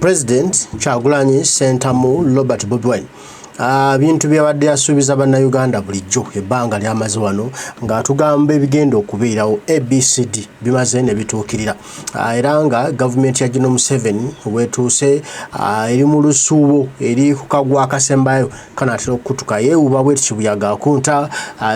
President Kyagulanyi Ssentamu Robert Bobi bintu byabadde asuubiza Banayuganda bulijjo ebbanga lyamaze wano nga tugamba ebigenda okubeerawo ABCD bimaze ne bituukirira era nga gavumenti ya General Museveni wetuuse eri mu lusuubo eri ku kagwa akasembayo kanatera okutuka yeewuba bweti kibuyaga akunta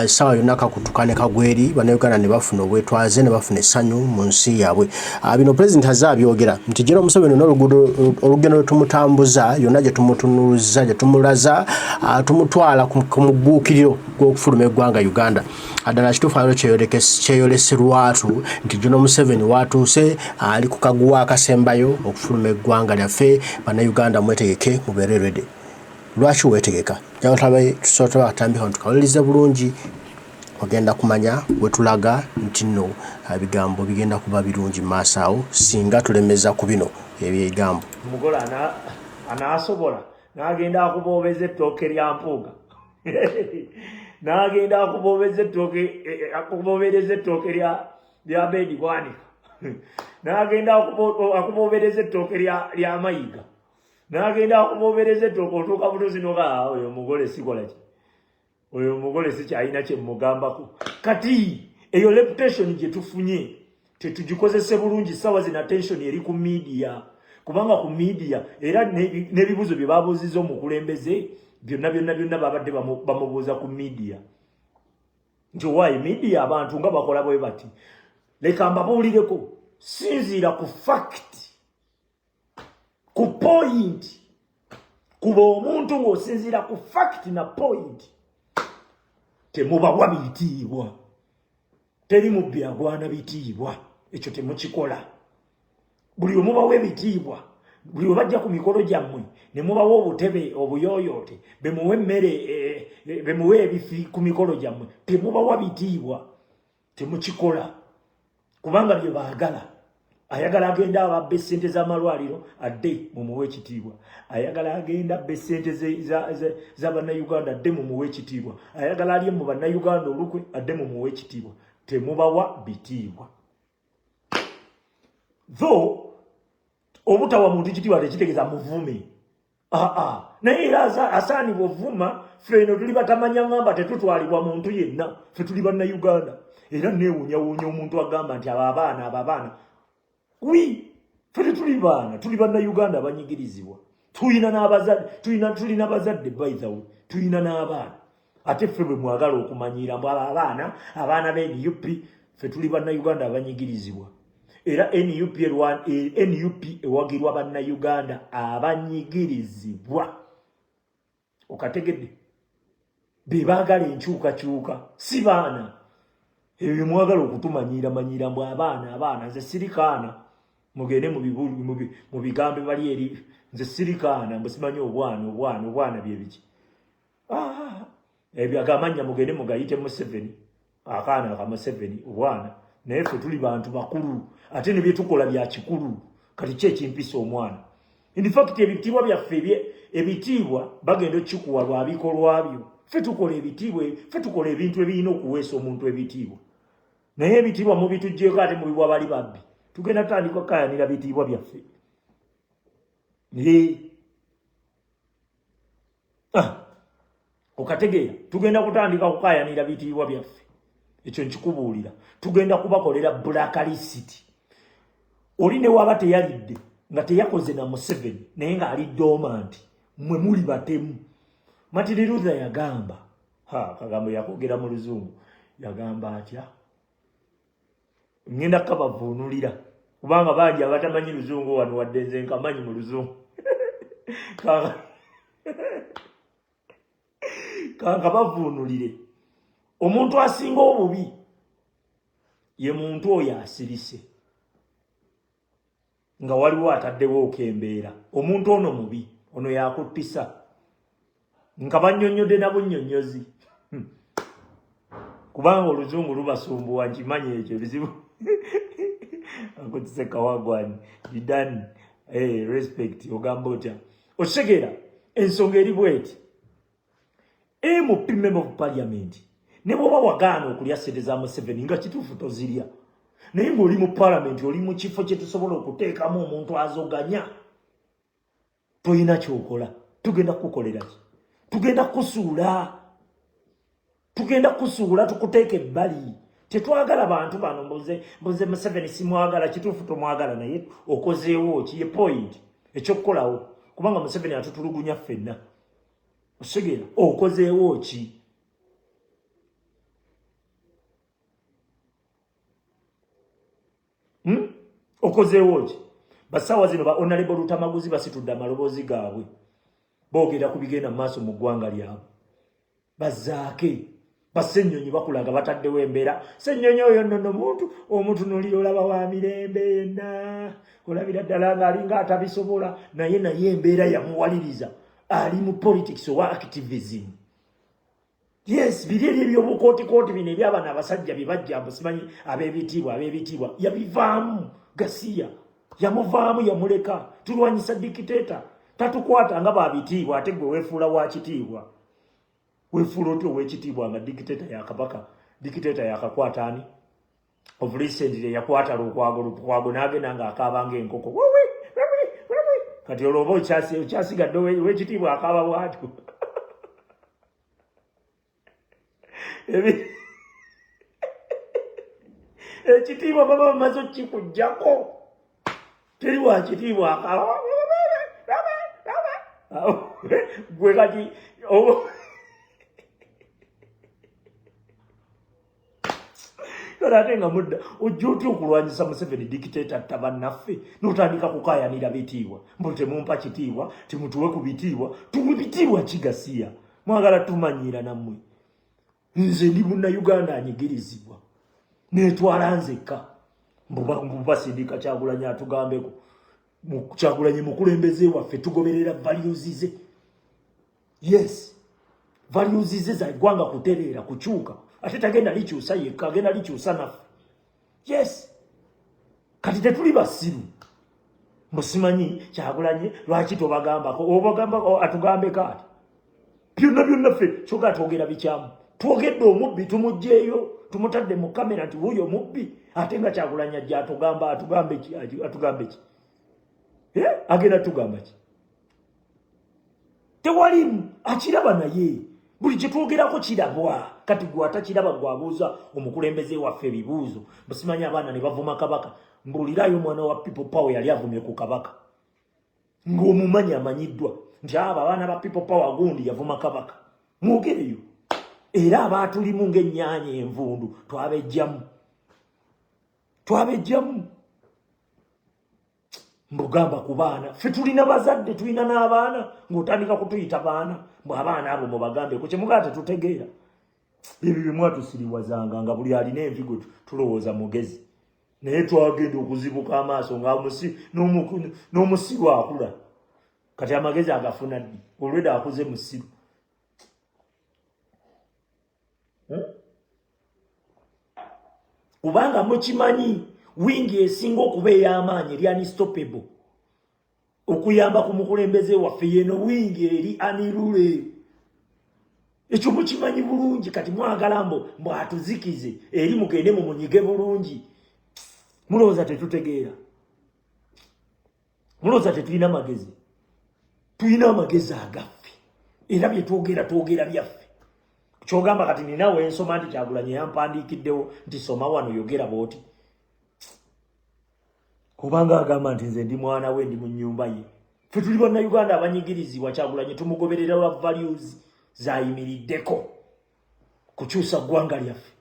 sawa yonna kakutuka ne kagweri Banayuganda ne bafuna obwetwaze ne bafuna essanyu mu nsi yaabwe bino President azaabyogera nti General Museveni n'oluguudo olugendo lwe tumutambuza yonna gye tumutunuuza gye tumulaza tumutwala ku mugguukiriro gw'okufuluma eggwanga Uganda addala kituufu kyeyoleserwatu nti General Museveni watuuse ali ku kaguwa akasembayo okufuluma eggwanga lyaffe Bannayuganda mwetegeke mubeere ready. Lwaki weetegeka jawatabe tusobola batambika ntukawulirize bulungi ogenda kumanya wetulaga nti nno ebigambo bigenda kuba birungi maaso awo singa tulemeza ku bino ebigambo mugola anaasobola n'agenda akuboobeza ettooke lya mpuuga n'agenda akuboobeza ettooke lya bedi bwanika n'agenda akuboobereza ettooke lya mayiga n'agenda akuboobereza ettooke otuuka butuzi noga oyo omugole sikola ki oyo omugole sikyalina kye mugambako kati eyo reputation gye tufunye tetugikozese bulungi ssaawa zino attention eri ku media kubanga ku media era n'ebibuzo bye babuuzizza omukulembeze byonna babadde bamubuuza ku media nti owaayi media abantu nga bakola bwe bati leka mbabuulireko sinziira ku fact ku point kuba omuntu ng'osinziira ku fact na point temubawa bitiibwa teri mubbi agwana bitiibwa ekyo temukikola buli omubawa ebitiibwa buli obajja ku mikolo gyammwe ne mubawa obutebe obuyooyoote bemuwe emmere bemuwe ebifi ku mikolo gyammwe temubawa bitiibwa temukikola kubanga bye baagala ayagala agenda ababba essente z'amalwaliro adde mumuwe ekitiibwa ayagala agenda abba essente za Bannayuganda adde mumuwe ekitiibwa ayagala alye mu Bannayuganda olukwe adde mumuwe ekitiibwa temubawa bitiibwa though obutawa muntu kitiibwa tekitegeeza muvume naye era asaanibwa ovuma ffe eno tuli batamanya ngamba tetutwalibwa muntu yenna ffe tuli Bannayuganda era neewuunyawuunya omuntu agamba nti abo abaana wi ffe tetuli baana tuli Bannayuganda abanyigirizibwa tulina n'abazadde by the way tulina n'abaana ate ffe bwe mwagala okumanyira mbu abaana b'NUP ffe tuli Bannayuganda abanyigirizibwa era NUP ewagirwa Bannayuganda abanyigirizibwa okategedde be baagala enkyukakyuka si baana ebyo mwagala okutumanyira mbu abaana nze sirikaana mugende mu bigambo bali eri nze sirikaana mbu simanyi obwana bye biki ebyo agamanya mugende mugayite Museveni akaana aka Museveni obwana naye ffe tuli bantu bakulu ate ne byetukola bya kikulu kati ki ekimpisa omwana in fact ebitiibwa byaffe ebitiibwa bagenda okikuwa lwa bikolwa byo ffe tukola ebitiibwa ffe tukola ebintu ebirina okuweesa omuntu ebitiibwa naye ebitiibwa mubituggyeko ate mubibwa bali babbi tugenda tutandika okukayanira bitiibwa byaffe okategeera tugenda kutandika okukayanira bitiibwa byaffe ekyo nkikubuulira tugenda kubakolera blacklist oli ne waba teyalidde nga teyakoze na Museveni naye ng'ali dormant mwe muli batemu Martin Luther yagamba kagambo yakwogera mu luzungu yagamba atya ngenda kabavuunulira kubanga bangi abatamanyi luzungu wano wadde nze nkamanyi mu luzungu kabavuunulire omuntu asinga obubi ye muntu oyo asirise nga waliwo ataddewo okembeera omuntu ono mubi ono yakuttisa nga bannyonnyodde na bunnyonnyozi kubanga oluzungu lubasumbuwa nkimanyi ekyo ebizibu akutise kawagwani bidani respect ogamba otya okitegera ensonga eri bweti MP member of parliament ne bwoba wagaana okulya ssente za Museveni nga kituufu tozirya naye ng'oli mu parliament oli mu kifo kye tusobola okuteekamu omuntu azoganya toyina kyokola tugenda kukolera ki tugenda kusuula tukuteeka ebbali tetwagala bantu bano mbuze Museveni simwagala kituufu tomwagala naye okozeewo ki ye point ekyokukolawo kubanga Museveni atutulugunya ffenna osigera okozeewo ki okozeewo ki basawa zino ba honorable Lutamaguzi basitudde amaloboozi gaabwe boogera ku bigenda mu maaso mu ggwanga lyabwe bazaake basennyonyi bakulaga bataddewo embeera sennyonyi oyo nnono omuntu noli olaba wa mirembe yenna olabira ddala ng'alinga atabisobola naye embeera yamuwaliriza ali mu politics owa activism yes biri ebyobukootikooti bino ebyabana abasajja bibajja simanyi ab'ebitiibwa yabivaamu Gasiya yamuvaamu yamuleka tulwanyisa dikiteeta tatukwata nga babitiibwa ate gwe weefuula wa kitiibwa weefuula otyo ow'ekitiibwa nga dikiteeta yakabaka dikiteeta yakakwata ani of recently yakwata lukwago n'agenda ng'akaabanga enkoko kati olwoba okyasigadde ow'ekitiibwa akaaba bwatyo ekitiibwa baba bamaze okikuggyako teri wa kitiibwa akaaba gwe kati ate nga mudda ojja otya okulwanyisa Museveni dikiteeta tabannaffe n'otandika kukaayanira bitiibwa mbu temumpa kitiibwa timutuwe ku bitiibwa tuwe bitiibwa kigasiya mwagala tumanyira nammwe nze ndi munnayuganda anyigirizibwa netwala nzekka mbubasindika Kyagulanyi atugambeko Kyagulanyi mukulembeze waffe tugoberera values ze yes values ze za ggwanga kutereera kukyuka ate tagenda likyusa yekka agenda likyusa naffe yes kati tetuli basiru musimanyi Kyagulanyi lwaki tobagambako obagambako atugambeko ati byonna ffe kyoga twogera bikyamu twogedde omubbi tumugjeeyo tumutadde mu kamera nti wuyo mubbi ate nga Kyagulanyi ajja atugambe ki agenda tugamba ki tewali akiraba naye buli kyetwogerako kirabwa kati gwe atakiraba gwabuuza omukulembeze waffe ebibuuzo busimanyi abaana ne bavuma kabaka mbuulirayo omwana wa people power yali avumye ku kabaka ng'omumanyi amanyiddwa nti abo abaana ba people power gundi yavuma kabaka mwogereyo era abaatulimu ng'ennyaanya envundu twabejjamu mbugamba ku baana ffe tulina bazadde tulina n'abaana ng'otandika kutuyita baana mbw abaana abo mubagambeko kyemugala tetutegeera ebyo bye mwatusiriwazanga nga buli alina envigo tulowooza mugezi naye twagenda okuzibuka amaaso n'omusiru akula kati amagezi agafuna ddi olweda akuze musiru kubanga mukimanyi wingi esinga okuba ey'amaanyi eri unstoppable okuyamba ku mukulembeze waffe yeno wingi eri anirule ekyo mukimanyi bulungi kati mwagala mbu atuzikize eri mugende mumunyige bulungi mulowooza tetutegeera mulowooza tetulina magezi tulina amagezi agaffe era bye twogera byaffe kyogamba kati ninawe ensoma nti Kyagulanyi yampandiikiddewo nti soma wano yogera bwoti kubanga agamba nti nze ndi mwana we ndi mu nnyumba ye ffe tuli bannayuganda abanyigirizibwa Kyagulanyi tumugoberera lwa values zayimiriddeko kukyusa ggwanga lyaffe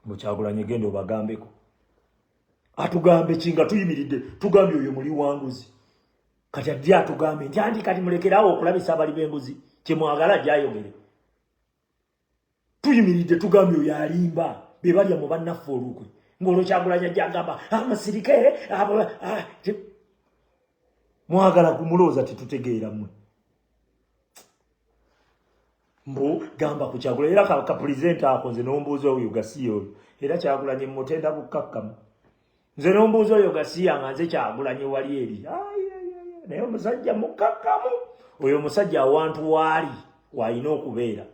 mu Kyagulanyi genda obagambeko atugambe kinga tuyimiridde tugambye oyo muli wanguzi kati ajja atugambe nti anti kati mulekerawo okulabisa abali b'enguzi kyemwagala gyayogere tuyimiridde tugambye oyo alimba be balya mu bannaffe olukwe ng'olwo Kyagulanyi ajja agamba amasirike mwagala kumulowooza tetutegeera mmwe mbu gamba ku Kyagulanyi era ka pulezidenti ako nze n'ombuuza oyo Gasiya oyo era Kyagulanyi mmutenda bukkakkamu nze n'ombuuza oyo Gasiya nga nze Kyagulanyi wali eri naye omusajja mukkakkamu oyo omusajja awantu waali wayina okubeera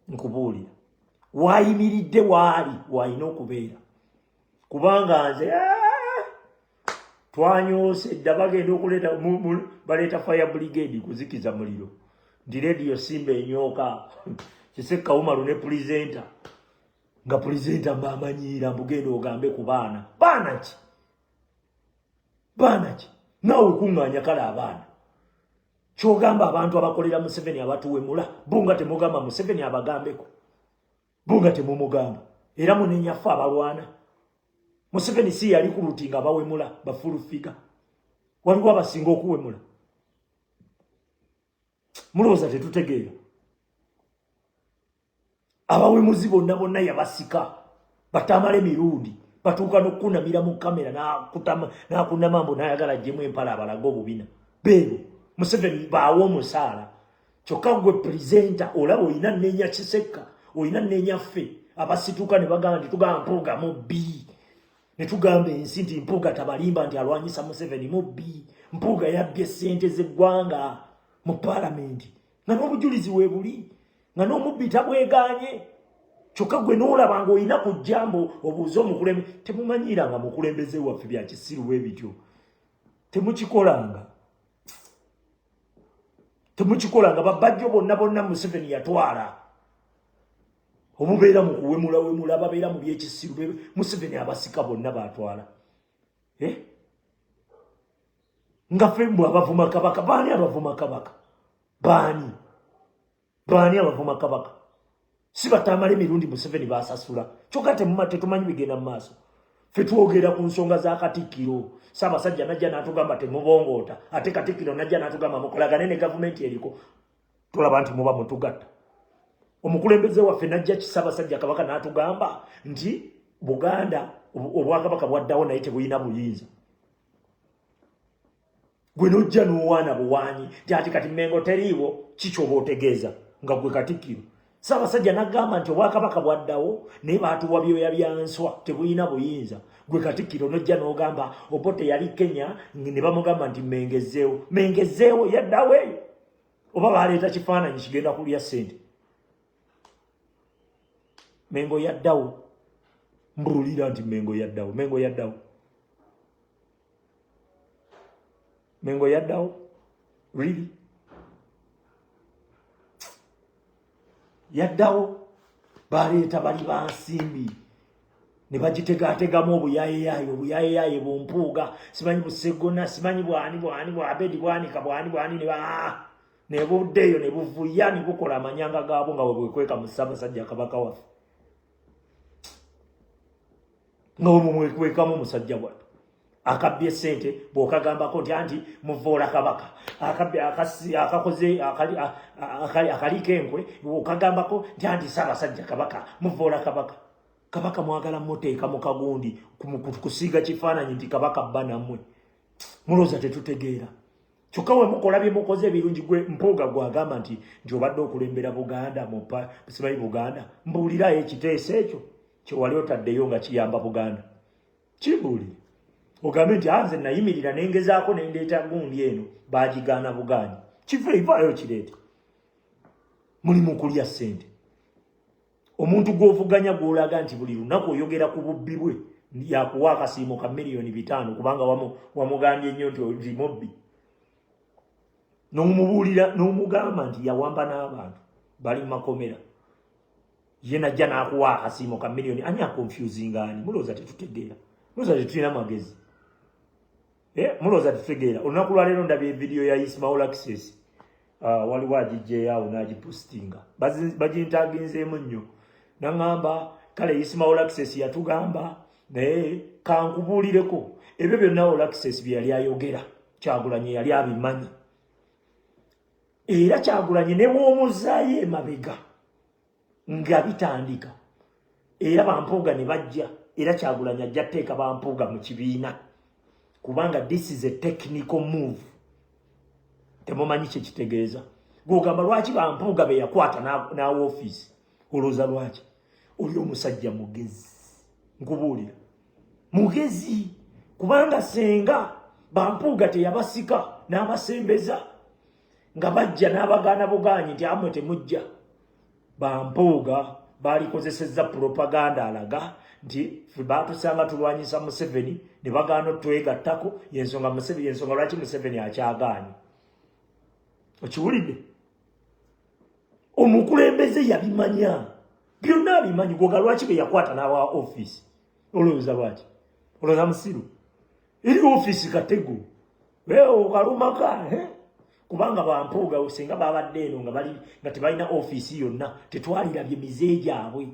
nkubuulira wayimiridde waali wayina okubeera kubanga nze twanyose dda bagenda okuleta baleeta fire brigade kuzikiza muliro ndi radio Simba enyoka Kisekka Umaru ne presenter nga presenter mbamanyiira mbugenda ogambe ku baana ki nawe kunganya kala abaana kyogamba abantu abakolera Museveni abatuwemula bunga temugamba Museveni abagambeko bunga temumugamba era munenya fa abalwana Museveni si yali ku rutinga abawemula bafulufiga waliwo abasinga okuwemula mulowooza tetutegeera abawemuzi bonna yabasika batamala emirundi batuuka n'okunamira mu kamera n'akunamambo n'ayagala ajjemu empala abalaga obubina beero Museveni baawo omusaala kyokka gwe presenter olaba olina nneenya Kisekka olina nneenya ffe abasituuka ne bagamba nti tugamba Mpuuga mubbi ne tugamba ensi nti Mpuuga tabalimba nti alwanyisa Museveni mubbi Mpuuga yabbye ssente z'eggwanga mu palamenti nga n'obujulizi weebuli nga n'omubbi tabweganye kyokka gwe n'olabanga olina ku jjambo obuuze omukulembeze temumanyiranga mukulembeze waffe bya kisiru bwe bityo temukikolanga babajjo bonna Museveni yatwala obubeera mu kuwemula ababeera mu byekisiru Museveni abasika bonna batwala nga ffe mbwe abavuma kabaka baani abavuma kabaka baani abavuma kabaka si batamala emirundi Museveni basasula kyokka tetumanyi bigenda mu maaso ffe twogera ku nsonga za Katikkiro Ssaabasajja najja n'atugamba temubongoota ate Katikkiro najja n'atugamba mukolagane ne gavumenti eriko tulaba nti muba mutugatta omukulembeze waffe najja Ssaabasajja Kabaka n'atugamba nti Buganda obwakabaka bwaddawo naye tebulina buyinza gwe nojja n'owaana buwaanyi nti ati kati Mmengo teriiwo kikyoba otegeeza nga gwe Katikkiro Ssaabasajja n'agamba nti obwakabaka bwaddawo naye baatuwa byoya bya nswa tebulina buyinza gwe Katikkiro nojja n'ogamba Obote yali Kenya ne bamugamba nti mengezeewo yaddawo eyo oba baleeta kifaananyi kigenda kulya ssente Mengo yaddawo mbulira nti Mengo yaddawo really yaddawo baleeta bali bansimbi ne bagitegategamu obuyayeyaye bumpuuga simanyi Busegona simanyi bwani Abedi bwanika bwani ne buddeeyo ne buvuya ne bukola amanyanga gaabo nga bwekweka mu Ssaabasajja Kabaka waffe nga bwemwekwekamu musajja bwattu akabbye ssente bw'okagambako nti anti muvoola kabaka akakoze akaliko enkwe okagambako nti anti Ssaabasajja Kabaka muvoola kabaka mwagala muteeka mu kagundi kusiiga kifaananyi nti kabaka bba nammwe mulowooza tetutegeera kyokka we mukola bye mukoze ebirungi gwe Mpuuga gwagamba nti obadde okulembera Buganda simanyi Buganda mbuulirayo ekiteeso ekyo kyewali otaddeyo nga kiyamba Buganda kibuulire ogambe nti nze nayimirira nengezaako nendeeta gundi eno baagigaana bugaanyi kivaayo kireete mulimu kulya ssente omuntu gw'ovuganya gw'olaga nti buli lunaku oyogera ku bubbi bwe yakuwa akasiimo ka $5,000,000 kubanga wamugambye nnyo nti mubbi n'omubuulira n'omugamba nti yawamba n'abantu bali mu makomera ye najja n'akuwa akasiimo ka $1,000,000 ani akonfusinga ani mulowooza tetutegeera mulowooza tetulina magezi mulowooza tetutegeera olunaku lwaleero ndabye evidiyo ya Ismail Access waliwo agijjeeyo n'agipostinga bagintaginzeemu nnyo naŋŋamba kale Ismail Access yatugamba naye kankubuulireko ebyo byonna All Access bye yali ayogera Kyagulanyi yali abimanyi era Kyagulanyi ne bw'omuzaayo emabega nga bitandika era Bampuuga ne bajja era Kyagulanyi ajja tteeka Bampuuga mu kibiina kubanga this is a technical move temumanyi kye kitegeeza gw'ogamba lwaki Bampuuga be yakwata n'awa ofiisi olowooza lwaki oli omusajja mugezi nkubuulira mugezi kubanga senga Bampuuga teyabasika n'abasembeza nga bajja n'abagaana bugaanyi nti amwe temujja Bampuuga baalikozesezza propaganda alaga nti ffe baatusanga tulwanyisa Museveni ne bagaana twegattako yensonga lwaki Museveni akyagaanye. Okiwulidde? Omukulembeze yabimanya byonna abimanyi. Goga lwaki be yakwata n'awa office? Olowooza lwaki? Olowooza musiru eri office katego okalumaka kubanga bampuuga singa babadde eno nga tebalina office yonna tetwalirabye mize gyabwe.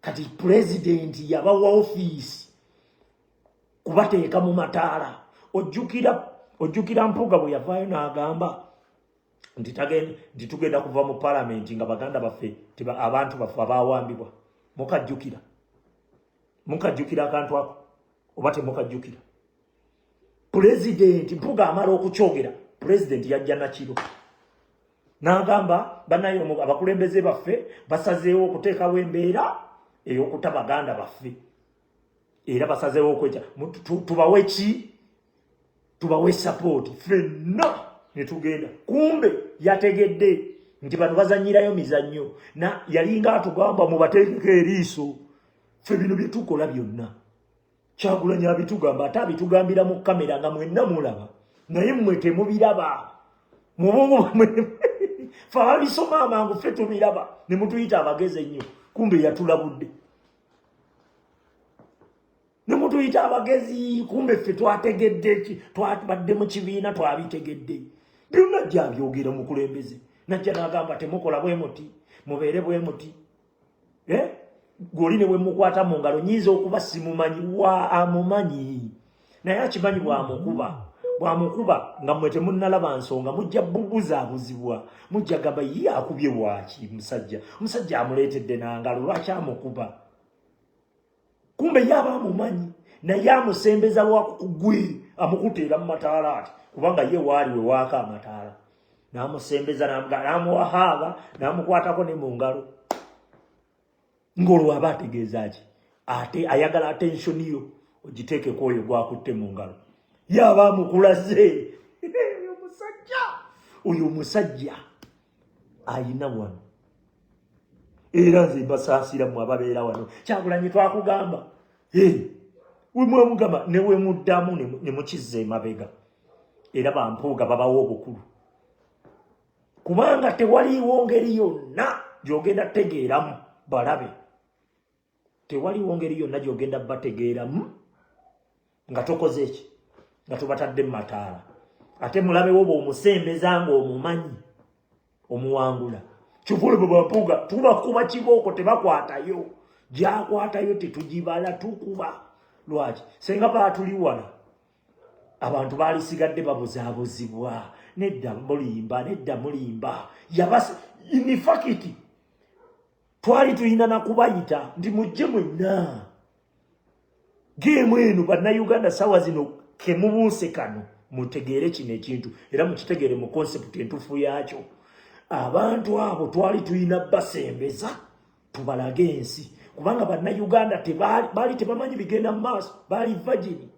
Kati president yabawa office kubateeka mu mataala. Ojjukira Mpuuga bwe yavaayo n'agamba nti tugenda kuva mu parliament nga baganda baffe abantu baffe abawambibwa. Mukajjukira akantu ako oba temukajjukira? President Mpuuga amala okukyogera, president yajja nakiro n'agamba banayo abakulembeze baffe basazeewo okuteekawo embeera ey'okuta baganda baffe era basazeewo okweca tubawe ki? Tubawe support ffenna ne tugenda. Kumbe yategedde nti bano bazanyirayo mizannyo na yalinga atugamba mubateekeko eriiso. Ffe bino bye tukola byonna Kyagulanyi abitugamba ate abitugambira mu kamera nga mwenna mulaba naye mmwe temubiraba. Ffe ababisoma amangu ffe tubiraba ne mutuyita abagezi ennyo, kumbe yatulabudde. Ne mutuyita abagezi kumbe ffe twategedde twabadde mu kibiina twabitegedde. Byonna gy'abyogera mukulembeze najja n'agamba temukola bwe muti mubeere bwe muti. Gwoli ne bwe mukwata mu ngalo nyiza okuba simumanyi wa amumanyi naye akimanyi bwamukuba nga mmwe temunnalaba nsonga mujja bubuzaabuzibwa mujja gamba ye akubye bwaki musajja amuleetedde n'angalo lwaki amukuba. Kumbe yaba amumanyi naye amusembeza lwakugwe amukuteera mu mataala ati kubanga ye waali we waaka amataala n'amusembeza n'amuwahaaga n'amukwatako ne mu ngalo. Ngolwa aba ategeeza ki? Ate ayagala attention yo ogiteekeko oyo gwakutte mu ngalo. Yaba amukulaze oyo musajja ayina wano era nze mbasaasira mu ababeera wano. Kyagulanyi twakugamba wemwamugamba ne wemuddamu ne mukizza emabega era Bampuuga babawo obukulu kubanga tewaliiwo ngeri yonna gy'ogenda tegeeramu balabe. Tewaliiwo ngeri yonna gy'ogenda bategeeramu nga tokoze eki nga tubatadde mu mataala ate mulabewo bw'omusembeza ng'omumanyi omuwangula. Kivule bwe Bampuuga tubakuba kibooko tebakwatayo gy'akwatayo tetugibala tukuba. Lwaki? Senga baatuli wala abantu baalisigadde babuzaabuzibwa nedda mulimba in fact twali tulina nakubayita ndi mujje mwenna geemu eno Bannayuganda sawa zino kemubuuse kano mutegeere kino ekintu era mukitegeere mu concept entufu yaakyo. Abantu abo twali tulina basembeza tubalage ensi kubanga Bannayuganda baali tebamanyi bigenda mu maaso, baali vagini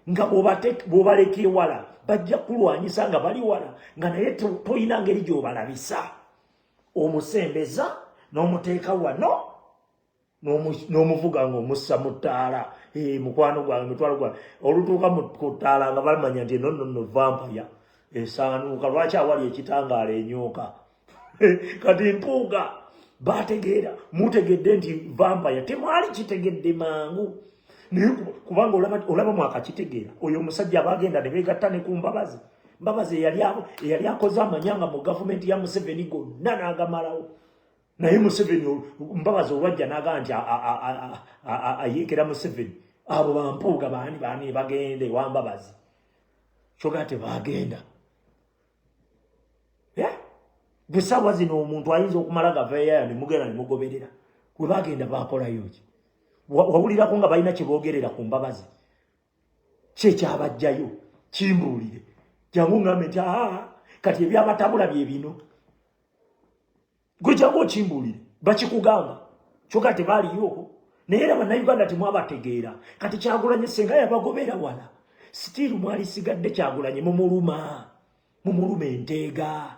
nga bw'obaleka ewala bajja kulwanyisa nga bali wala nga naye toyina ngeri gy'obalabisa. Omusembeza n'omuteeka wano n'omuvuga ng'omussa mu ttaala. Mukwano gwange mutwalo gwange olutuuka ku ttaala nga balimanya nti nno vampaya esaanuuka lwaki awali ekitangaala enyooka. Kati Mpuuga bategeera mutegedde nti vampaya temwali kitegedde mangu naye kubanga olaba mwakakitegeera oyo omusajja abagenda ne beegatta ne ku Mbabazi eyali akoze amanyanga mu gavumenti ya Museveni gonna n'agamalawo. Naye Museveni Mbabazi olwajja n'agamba nti ayeekera Museveni abo Bampuuga baani bagenda ewa Mbabazi kyoga tebagenda. Bwe ssaawa zino omuntu ayinza okumala gavaeyayo ne mugenda ne mugoberera we bagenda bakolayo ki? Wawulirako nga balina kye boogerera ku Mbabazi kyekyabajjayo kimbuulire jangu ngambe nti kati ebyabatabula bye bino gwe jangu okimbuulire bakikugamba kyoka tebaaliyooko naye era Bannayuganda temwabategeera. Kati Kyagulanyi senga yabagobera wala sitiiru mwali sigadde Kyagulanyi mumuluma enteega.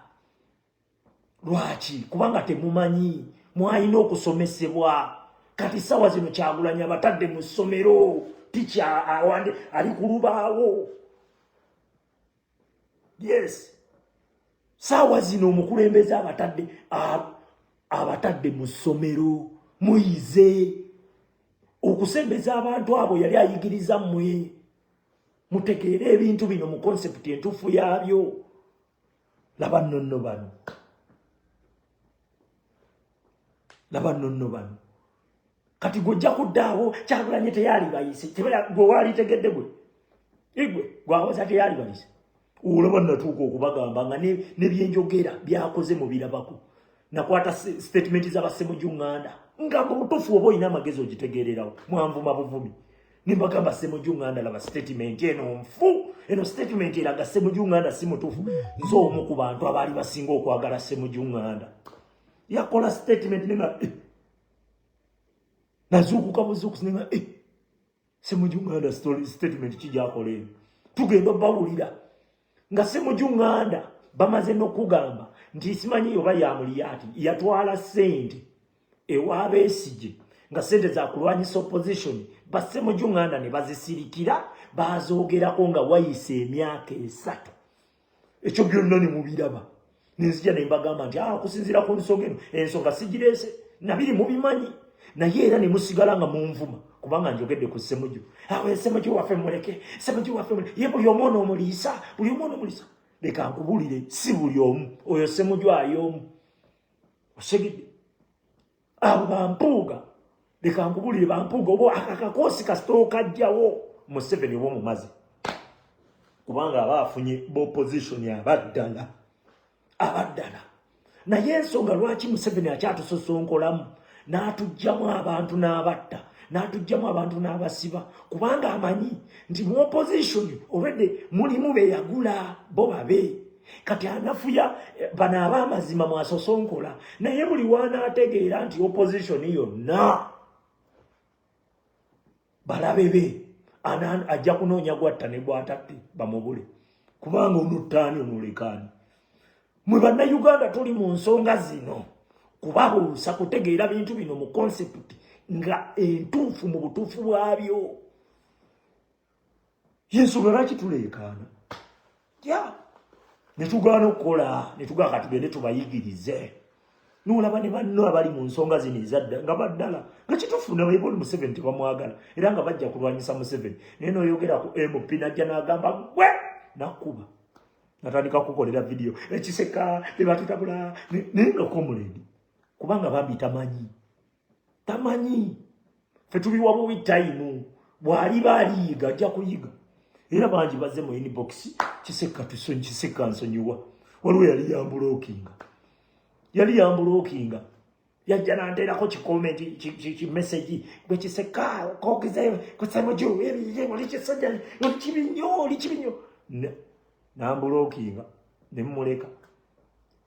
Lwaki? Kubanga temumanyi mwalina okusomesebwa. Kati sawa zino Kyagulanyi abatadde mu ssomero, teacher awande ali ku lubaawo. Yes. Sawa zino omukulembeze abatadde mu ssomero, muyize okusembeza abantu abo yali ayigiriza mmwe. Mutegeere ebintu bino mu concept entuufu yaabyo. Laba nonno bano. Laba nonno bano. Kati gojja kuddaabo Kyagulanyi teyali bayise. Gwe waali tegedde gwe. Igwe gwawoza teyali bayise. Olaba natuuka okubagamba nga ne byenjogera byakoze mu birabako. Nakwata statement z'Abassemujjunganda. Nga mu butuufu oba olina amagezi ogitegeererawo. Mwanvuma buvumi. Nimbagamba Ssemujjunganda laba statement eno nfu. Eno statement eraga Ssemujjunganda si mutuufu. Nze omu ku bantu abaali basinga okwagala Ssemujjunganda. Yakola statement nenga nazuukuka buzuukusi nenga Ssemujjunganda statement kijjakola eno. Tugenda bawulira nga Ssemujjunganda bamaze n'okugamba nti simanyi oba yamuliyati yatwala ssente ewa Besigye nga ssente za kulwanyisa opposition ba Ssemujjunganda ne bazisirikira bazoogerako nga wayise emyaka 3. Ekyo byonna ne mubiraba. Nenzija ne mbagamba nti okusinziira ku nsonga eno ensonga sigireese nabiri mubimanyi naye era ne musigala nga munvuma kubanga njogedde ku Ssemujju. Awe Ssemujju waffe muleke, Ssemujju waffe muleke. Ye buli omu onoomulisa, buli omu onoomulisa. Leka nkubulire si buli omu, oyo Ssemujju ay'omu. Osegedde. Abo bampuuga. Leka nkubulire bampuuga oba akakoosi kasitooka jjawo Museveni oba mumazi. Kubanga abaafunye b'opposition abaddala. Abaddala. Naye ensonga lwaki Museveni akyatusosonkolamu n'atugjamu abantu n'abatta. N'atugjamu abantu n'abasiba kubanga amanyi nti mu opposition obedde mulimu beyagula bo babe. Kati anafuya bano ab'amazima mwasosonkola naye buli wanaategeera nti opposition yonna balabe be ajja kunoonya gwatta ne gwatatte bamubule kubanga onuttaani onulekaani. Mwe Bannayuganda tuli mu nsonga zino kubabuusa kutegeera bintu bino mu concept nga entuufu mu butuufu bwabyo. Yesu lwaki tuleekaana? Ne tugaana okukola ne tugaa katugende tubayigirize. N'olaba ne banno abali mu nsonga zino ezadda nga baddala nga kituufu ne bayibona Museveni tebamwagala era nga bajja kulwanyisa Museveni. Naye n'oyogera ku MP n'ajja n'agamba gwe nakuba. Natandika kukolera video ekiseka tebatutabula naye nga komuledi kubanga bambi tamanyi. Tamanyi. Fe tuli wabubi time bwali baliyiga ajja kuyiga. Era bangi bazze mu inbox kiseka tusonyi kiseka nsonyiwa. Waliwo yali yambulookinga. Yali yambulookinga. Yajja n'anteerako kikomenti ki message bwe kiseka kokize Ssemujju ebiye wali kisajja wali kibinyo. N'ambulookinga ne mmuleka.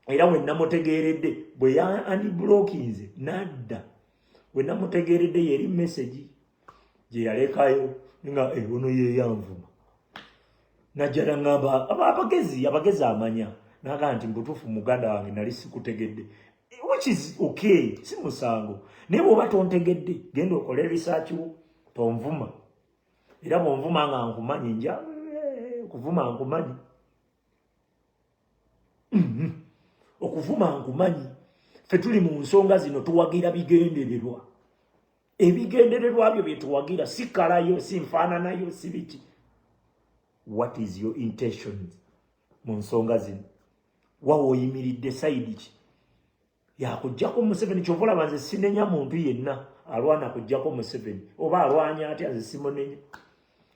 Era we namutegeeredde bwe ya unblockinze nadda. We namutegeeredde yeri message gye yalekayo nga ono ye yanvuma. Najja n'angamba abagezi amanya n'agamba nti mbutuufu muganda wange nali sikutegedde. Which is okay, si musango. Naye bw'oba tontegedde genda okole research tonvuma. Era bw'onvuma nga nkumanyi nja okuvuma nkumanyi. Okuvuma nkumanyi. Fe tuli mu nsonga zino tuwagira bigendererwa. Ebigendererwa byo bye tuwagira si kalayo si nfaananayo si biki. What is your intention mu nsonga zino? Wawo oyimiridde sayidi ki? Yakuggyako Museveni ky'ovola banze sinenya muntu yenna alwana kuggyako Museveni. Oba alwanya atya nze simunenya.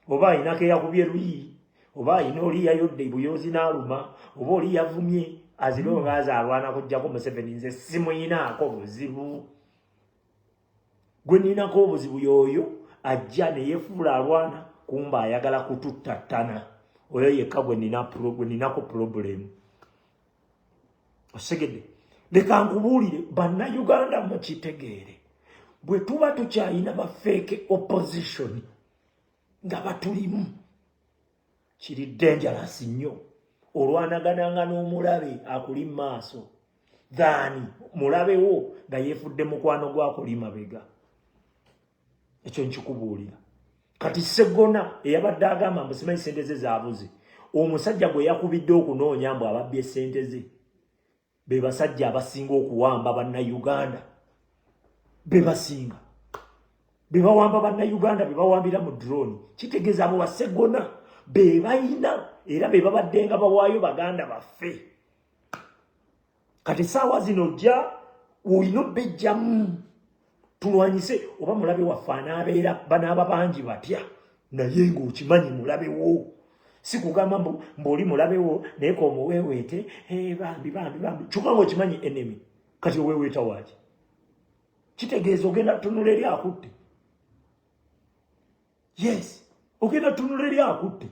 Oba ayinako eyakubye luyi. Oba ayina oli yayodde buyozi n'aluma. Oba oli yavumye azirongaaza alwana kuggyako Museveni nze simuyinaako buzibu. Gwe ninako obuzibu yoyo ajja ne yeefuula alwana kumba ayagala kututtattana. Oyo yekka gwe ninako problem. Osegedde. Leka nkubuulire Bannayuganda mukitegeere. Bwe tuba tukyayina bafeeke opposition nga batulimu kiri dangerous nnyo. Olwanagananga n'omulabe akuli maaso than mulabewo nga yefudde mukwano gwako limabega. Ekyo nkikubuulira. Kati Segona eyabadde agamba musimanyi ssente ze zaabuze. Omusajja gwe yakubidde okunoonya mbu ababbye ssente ze. Be basajja abasinga okuwamba Bannayuganda. Be basinga. Be bawamba Bannayuganda be bawambira mu drone. Kitegeeza abo Segona be bayina era be babadde nga bawaayo baganda baffe. Kati saawa zino jja oyina obbejjamu tulwanyise oba mulabe waffe anaabeera banaaba bangi batya naye ng'okimanyi mulabewo. Si kugamba mb'oli mulabewo naye ka omuweeweete bambi kyokka ng'okimanyi enemy kati oweeweeta waaki. Kitegeeza ogenda tunula eri akutte. Yes, ogenda tunula eri akutte.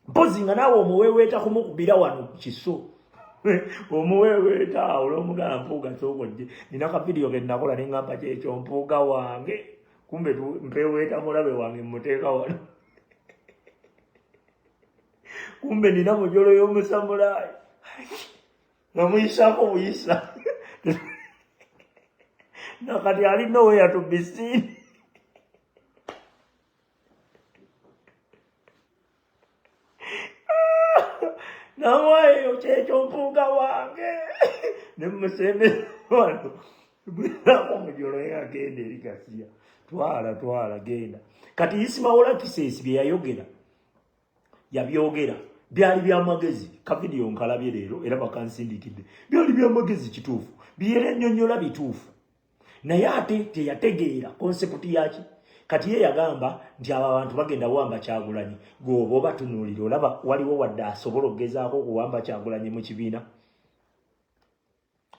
Mpozi nga naawe omuweeweeta kumukubira wano kiso. Omuweeweeta olw'omugala mpuuga kyogojje. Nina ka video ke nakola ne ngamba kyekyo mpuuga wange. Kumbe mpeeweeta mulabe wange mmuteeka wano. Kumbe nina mujolo y'omusamulaayi. Namuyisaako buyisa. Nakati ali nowhere to be seen. Nawayo kyekyo mpuuga wange. Ne musembe wano. Bwirako mujolo yagenda eri Gasiya. Twala genda. Kati Ismaila Kisesi bye yayogera. Yabyogera. Byali byamagezi. Ka video nkalabye leero era bakansindikidde. Byali byamagezi kituufu. Byerennyonnyola bituufu. Naye ate teyategeera konsepti yaki. Kati ye yagamba nti aba abantu bagenda wamba Kyagulanyi. Gwoba obatunuulira olaba waliwo wadde asobola okugezaako okuwamba Kyagulanyi mu kibiina.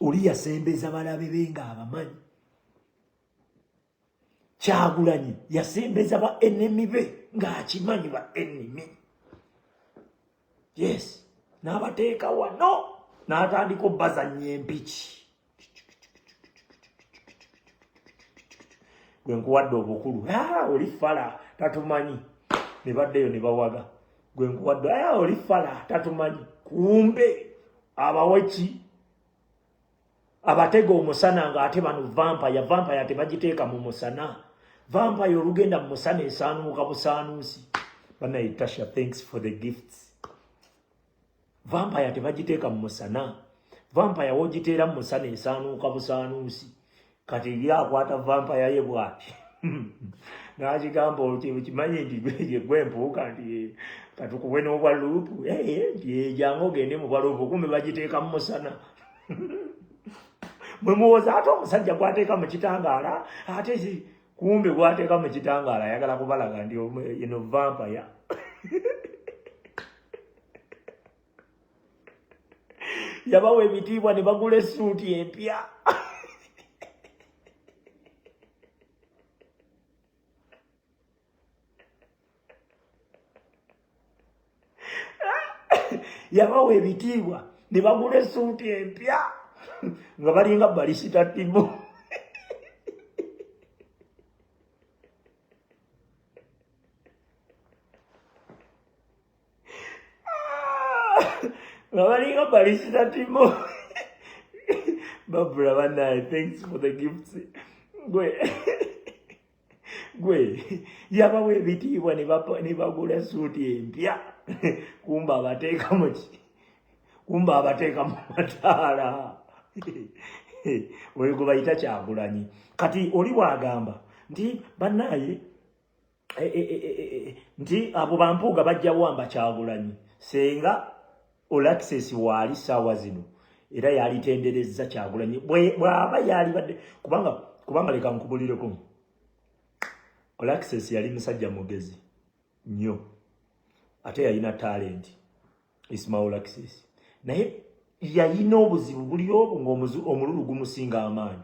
Oli yasembeza balabe be ng'abamanyi. Kyagulanyi yasembeza ba enemy be ng'akimanyi ba enemy. Yes, n'abateeka wano n'atandika obbazannya empiki. Gwe nkuwadde obukulu. Oli fala tatumanyi. Ne baddeyo ne bawaga. Gwe nkuwadde oli fala tatumanyi. Kumbe abaweki abatega omusana ng'ate bano vampire tebagiteeka mu musana. Vampire olugenda mu musana esaanuuka busaanuusi. Banaitasha, thanks for the gifts. Vampire tebagiteeka mu musana. Vampire wogiteera mu musana esaanuuka busaanuusi. Kati yakwata vampire ye bwati. N'akigamba okimanyi nti gwe mpuuka nti katukuwe n'obwa luupu. Nti jangu ogende mu bwaluupu kumbe bagiteeka mu musana. Mwe muwoza ate omusajja gwateeka mu kitangaala ate kumbe gwateeka mu kitangaala ayagala kubalaga nti ino vampire. Yabawa ebitiibwa ne bagula essuuti empya. Yabawa ebitiibwa ne bagula essuuti empya nga balinga balisita timo. Nga balinga balisita timo. Babula banaye, thanks for the gifts. Gwe yabawa ebitiibwa ne bagula essuuti empya. Kumba abateeka mu mataala. Oyo gwe bayita Kyagulanyi. Kati oli wagamba nti bannaye nti abo bampuuga bajja wamba Kyagulanyi senga Olaxes waali saawa zino era yalitenderezza Kyagulanyi bw'aba yali badde kubanga leka nkubulireko. Olaxes yali musajja mugezi nnyo ate yalina talent Ismaila Olaxes naye yalina obuzibu buli obwo ng'omululu gumusinga amaanyi.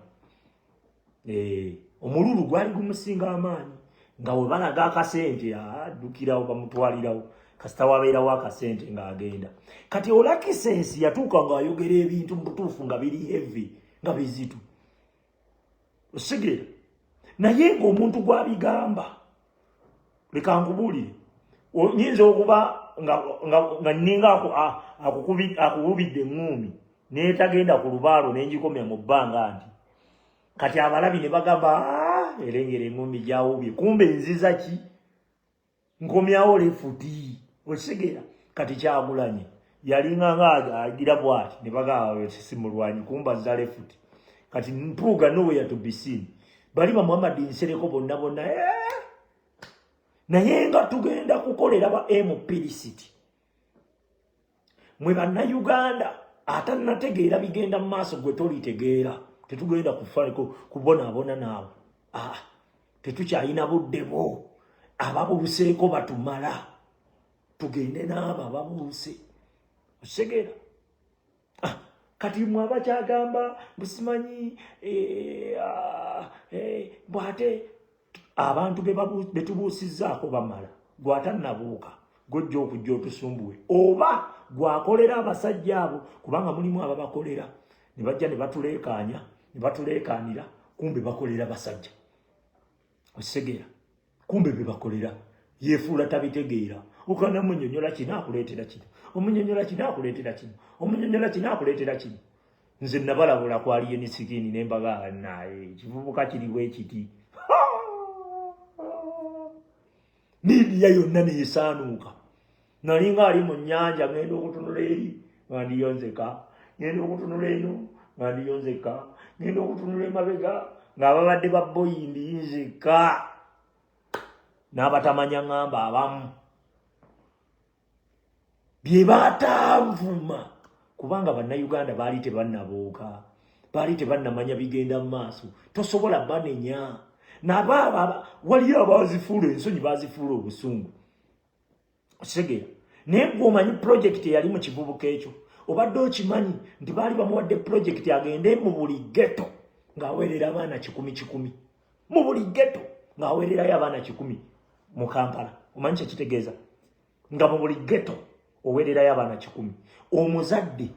Omululu gwali gumusinga amaanyi nga we balaga akasente addukirawo bamutwalirawo kasita wabeerawo akasente ng'agenda. Kati Olaxes yatuuka ng'ayogera ebintu mu butuufu nga biri heavy nga bizitu. Osigera naye ng'omuntu gw'abigamba leka nkubuulire oyinza okuba nga nninga akukubidde eŋŋuumi netagenda ku lubaalo nenjikomya mu bbanga nti kati abalabi ne bagamba erengere engombe gyawubye kumbe nziza ki nkomyawo lefuti okitegera kati Kyagulanyi yalinga nga agira bwati ne bagamba simulwanyi kumba za lefuti kati mpuga nowhere to be seen bali ba Muhammad Nsereko bonna bonna naye nga tugenda kukolera ba MPLCT mwe Bannayuganda atanategeera bigenda mu maaso gwe tolitegeera tetugenda kufaako kubonaabona naawe tetukyalina budde bo ababuuseeko batumala tugende n'abo ababuuse okitegera kati mwe abakyagamba busimanyi bwate abantu betubuusizzaako bamala gwatanabuuka gojja okujja otusumbuwe oba gwakolera abasajja abo kubanga mulimu ababakolera ne bajja ne batuleekaanira kumbe bakolera basajja okitegera kumbe bebakolera yefuula tabitegeera okana munyonyola kino akuleetera kino omunyonyola kino akuleetera kino omunyonyola kino akuleetera kino nze nabalabula kwaliye ne sikini nembaga naye kivubuka kiriwo ekiti nidiya yonna neesaanuuka nalinga ali mu nnyanja ngenda okutunula eri nga ndiyonzeka ngenda okutunula eno nga ndiyonzeka ngenda okutunula emabega ng'ababadde babboyindi nzeka n'abatamanya ngamba abamu bye batanvuma kubanga Bannayuganda baali tebannabuuka baali tebannamanya bigenda mu maaso tosobola banenya nababa waliyo abazifuula ensonyi bazifuula obusungu okitegera naye gwomanyi projekiti eyali mu kivubuka ekyo obadde okimanyi nti baali bamuwadde projekiti agende mu buli geto ng'aweerera abaana 100 mu buli geto ng'aweererayo abaana 100 mu Kampala omanyi kyekitegeeza nga mu buli geto oweererayo abaana 100 omuzadde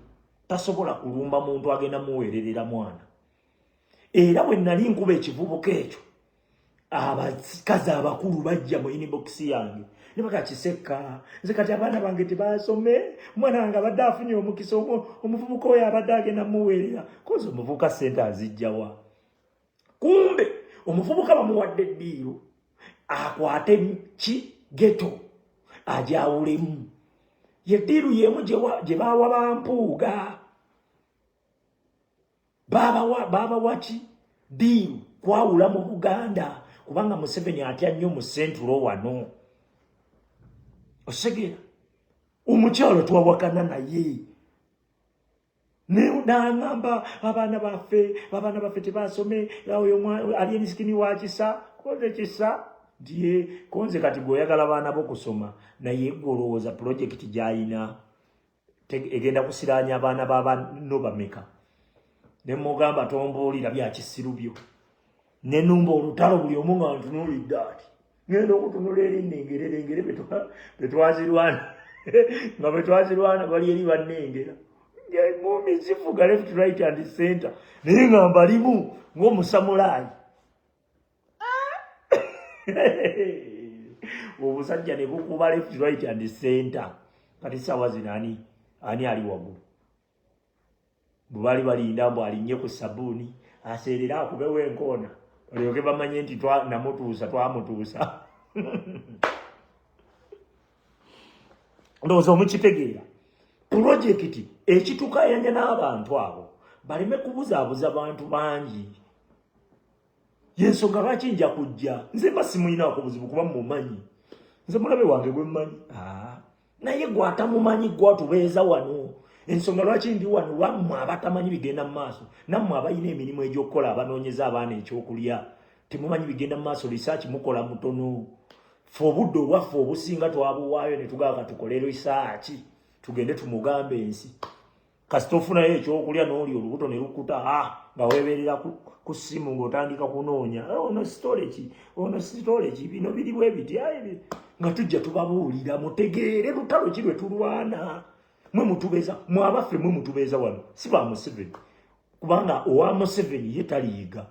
tasobola kulumba muntu agenda muweererera mwana era bwe nali nkuba ekivubuka ekyo abakazi abakulu bajja mu inbox yange ne bakakiseka nze kati abaana bange tebasome mwana wange abadde afunye omukisa omuvubuka oyo abadde agenda muweerera kozi omuvubuka sente azijjawa kumbe omuvubuka bamuwadde eddiiro akwate ki geto ajawulemu yeddiiru yemu gye bawa bampuuga baba waki diiru kwawula mu Buganda kubanga Museveni atya nnyo mu sentulo wano osegera omukyalo twawakana naye n'angamba abaana baffe tebasome oyo ali emisikini wa kisa koze kisa ndiye konze kati gweoyagala baana bo kusoma naye golowooza projekiti gy'alina egenda kusiraanya abaana b'abano bameka ne mugamba tombuulira bya kisiru byo ne numba olutalo buli omu nga ntunuulidde ati ngenda okutunula eri nnengererengere betwazirwana nga betwazirwana bali eri bannengera ng'engumi zifuga left right and center naye nga mbalimu ng'omusamulaayi obusajja ne bukuba left right and center kati sawa zino ani ali waggulu bwe bali balinda mbu alinnye ku sabbuuni aseerera akubewo enkoona balyoke bamanye nti twamutuusa ndowooza omukitegeera pulojekiti ekitukayanya n'abantu abo baleme kubuzaabuza bantu bangi yensonga lwaki nja kujja nze mba simuyinaako buzibu kuba mumanyi nze mulabe wange gwe mmanyi naye gwatamumanyi gwatubeeza wano ensonga lwaki ndi wano lwammwe abatamanyi bigenda mu maaso nammwe abalina emirimu egy'okukola abanoonyeza abaana ekyokulya temumanyi bigenda mu maaso lisaaki mukola mutono fe obudde olwaffe obusinga twabuwaayo ne tugaaka tukole lisaaki tugende tumugambe ensi kasita ofunayo ekyokulya n'oli olubuto ne lukuta nga weeberera ku ssimu ng'otandika kunoonya ono storage bino biri bwe biti nga tujja tubabuulira mutegeere lutalo ki lwe tulwana mwe mutubeeza mwe abaffe mwe mutubeeza wano si ba Museveni kubanga owa Museveni ye taliyiga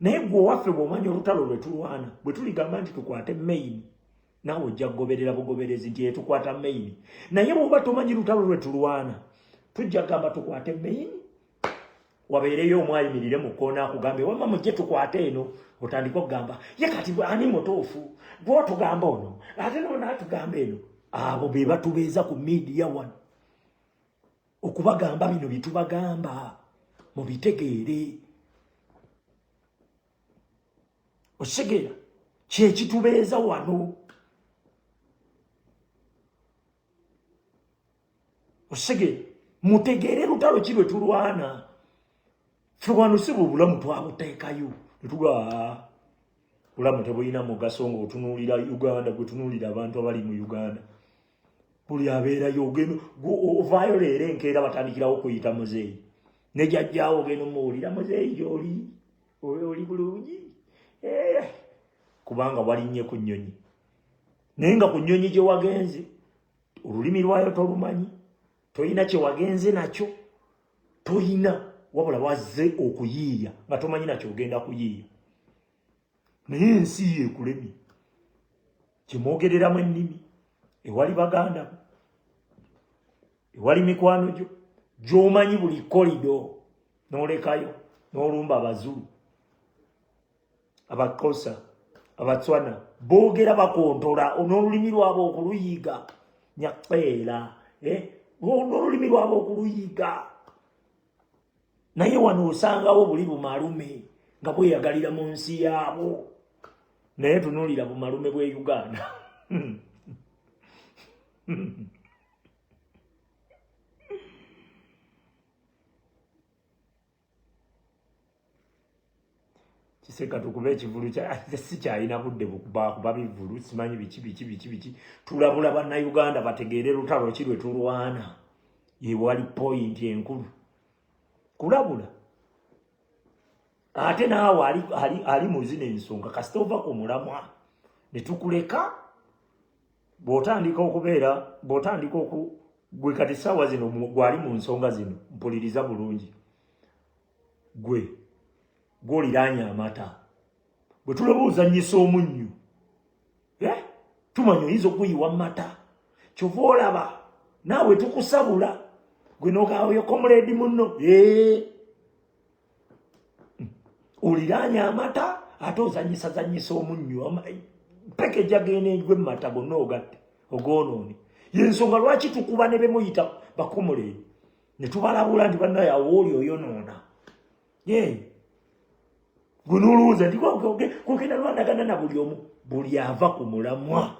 naye gwe owaffe bw'omanya olutalo lwe tulwana bwe tuligamba nti tukwate main naawe ojja kugoberera bugoberezi nti tukwata main naye bw'oba tomanyi lutalo lwe tulwana tujja gamba tukwate main wabeereyo omwayimirire mu koona akugambe wamma mujje tukwate eno otandika okugamba ye kati ani mutuufu gwotugamba ono ate noona atugamba eno abo be batubeeza ku media wano okubagamba bino bitubagamba mubitegeere osigera kyekitubeeza wano osigera mutegeere lutalo ki lwe tulwana ffe wano si bubulamu twabuteekayo netuga bulamu tebulina mugaso ng'otunuulira Uganda gwe tunuulira abantu abali mu Uganda buli abeerayo ogenda ovaayo leero enkeera batandikirawo okuyita muzeeyi ne jjajjaawo ogenda omuwulira muzeeyi gy'oli oli bulungi kubanga walinnye ku nnyonyi naye nga ku nnyonyi gye wagenze olulimi lwayo tolumanyi toyina kye wagenze nakyo toyina wabula wazze okuyiiya nga tomanyi nakyo ogenda kuyiiya naye ensi ye ekulemye kyemwogereramu ennimi ewali baganda ewali mikwano gyo gy'omanyi buli kolido n'olekayo n'olumba abazulu abakosa abatswana boogera bakontola n'olulimi lwabwe okuluyiga nyakpeera n'olulimi lwabwe okuluyiga naye wano osangawo buli bumalume nga bweyagalira mu nsi yaabo naye tunuulira bumalume bwe Uganda kiseka tukube ekivulu si kyalina budde kuba bivulu simanyi biki tulabula bannayuganda bategeere lutalo ki lwe tulwana yewali point enkulu kulabula ate naawe ali mu zino ensonga kasita ova ku mulamwa ne tukuleka bw'otandika gwe kati ssaawa zino gwali mu nsonga zino mpuliriza bulungi gw'oliraanya amata bwe tulaba ozannyisa omunnyo tumanya oyinza okuyiwa mu mata kyova olaba naawe tukusabula gwe nogaweyo komuledi munno oliraanya amata ate ozanyisa omunnyo package ageeneegwe mu mata gonna ogatte ogoonoone yensonga lwaki tukuba ne bemuyita bakomuledi ne tubalabula nti bannaye awo oli oyonoona gwe n'olowooza nti kogenda lwandagana na buli omu buli ava ku mulamwa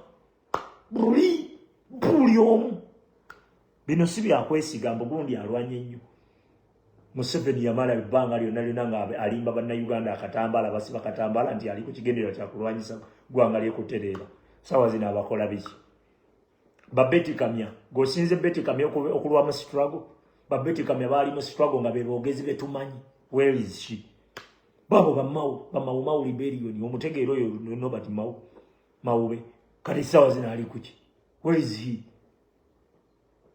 buli omu bino si byakwesiga mbugundi alwanye nnyo Museveni yamala ebbanga lyonna nga alimba bannayuganda akatambala basiba katambala nti ali ku kigendera kyakulwanyisa ggwanga lyekutereera sawa zino abakola biki babeti kamya g'osinze beti kamya okulwa mu struggle babeti kamya baali mu struggle nga be boogezi betumanyi where is she babo bamawu liberioni omutegeero oyo nobati mawube kati sawa zino ali kuki where is he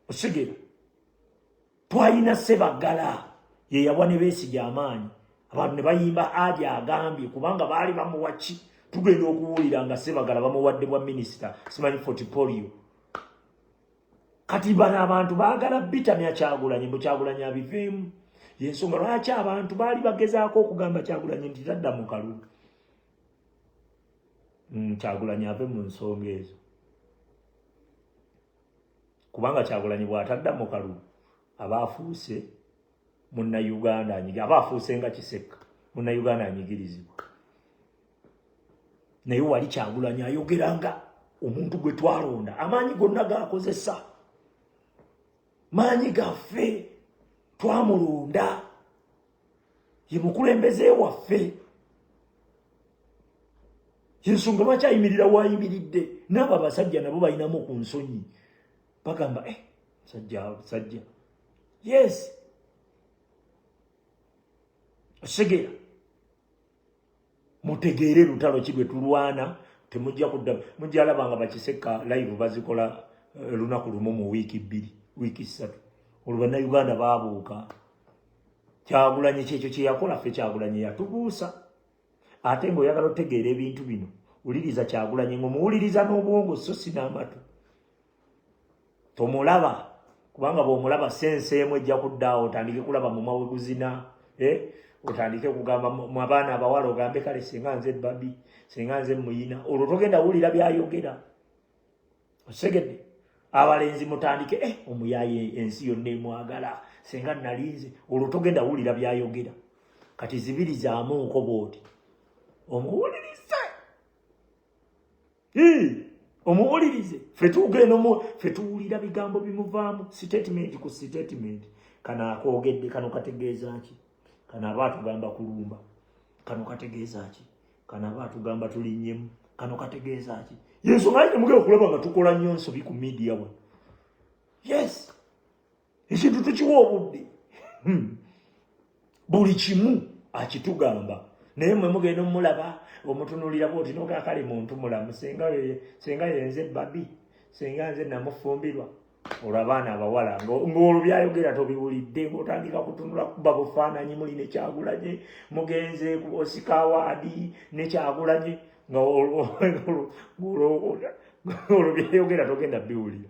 osigera twalina Sebagala ye yabwa ne beesiga amaanyi abantu ne bayimba aja agambye kubanga baali bamuwaki tugenda okuwulira nga Sebagala bamuwadde bwa minisita simanyi portfolio kati bano abantu baagala bitamya Kyagulanyi mbu Kyagulanyi abiveemu yensonga lwaki abantu baali bagezaako okugamba Kyagulanyi nti tadda mu kalulu Kyagulanyi ave mu nsonga ezo kubanga Kyagulanyi bw'atadda mu kalulu aba afuuse munnayuganda anyigirizibwa aba afuuse nga Kiseka munnayuganda anyigirizibwa naye wali Kyagulanyi ayogeranga omuntu gwe twalonda amaanyi gonna gaakozesa maanyi gaffe twamulonda ye mukulembeze waffe yensonga lwaki ayimirira waayimiridde n'abo abasajja nabo balinamu ku nsonyi bagamba sajja yes segera mutegeere lutalo ki lwe tulwana temujja kudda mujja alabanga bakiseka live bazikola lunaku lumu mu wiiki 2 wiiki 3 olwo bannayuganda baabuuka Kyagulanyi kyekyo kye yakola ffe Kyagulanyi yatubuusa ate ng'oyagala otegeera ebintu bino wuliriza Kyagulanyi ng'omuwuliriza n'obwongo so si n'amatu tomulaba kubanga bw'omulaba sense emu ejja kuddaawo otandike kulaba mu maweguzina otandike kugamba mu abaana abawala ogambe kale singa nze Babi singa nze Muyina olwo togenda wulira byayogera osegedde abalenzi mutandike omuyaye ensi yonna emwagala singa nalinze olwo togenda wulira byayogera kati zibirizaamuuko bw'oti omuwulirize omuwulirize ffe tuwulira bigambo bimuvaamu statement ku statement kana akoogedde kano kategeeza ki kana aba atugamba kulumba kano kategeeza ki kana aba atugamba tulinnyemu kano kategeeza ki yensonga laki temugenda okulaba nga tukola nnyo nsobi ku media wa yes ekintu tukiwa obudde buli kimu akitugamba naye mwe mugenda omulaba omutunulira bwoti nogakale muntu mulamu senga yenze Babi senga nze namufumbirwa olwo abaana abawala ng'olwo byayogera tobiwulidde ng'otandika kutunula kuba bufaananyi muli ne Kyagulanye mugenze ku Oscar Award ne Kyagulanye ng'olwo byayogera togenda biwulira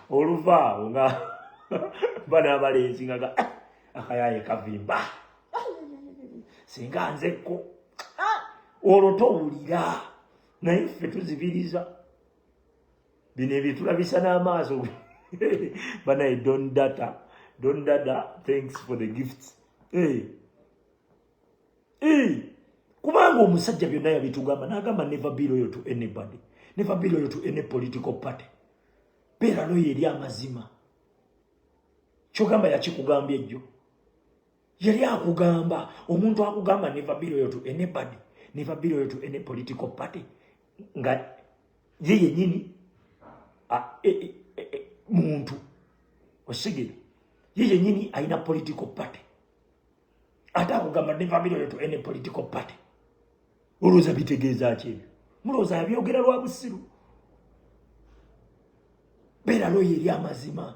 oluvaawo nga bana abalenzi nga akayaye kavimba singa nzekko olwo towulira naye ffe tuzibiriza bino ebyetulabisa n'amaaso banaye don't dada thanks for the gifts kubanga omusajja byonna yabitugamba n'agamba never be loyal to anybody never be loyal to any political party beera loyo eri amazima kyogamba yakikugambye ejjo yali akugamba omuntu akugamba never be loyal to anybody never be loyal to any political party nga ye yennyini muntu osigire ye yennyini alina political party ate akugamba never be loyal to any political party olowooza bitegeeza ki ebyo mulowooza yabyogera lwa busiru beera loyo eri amazima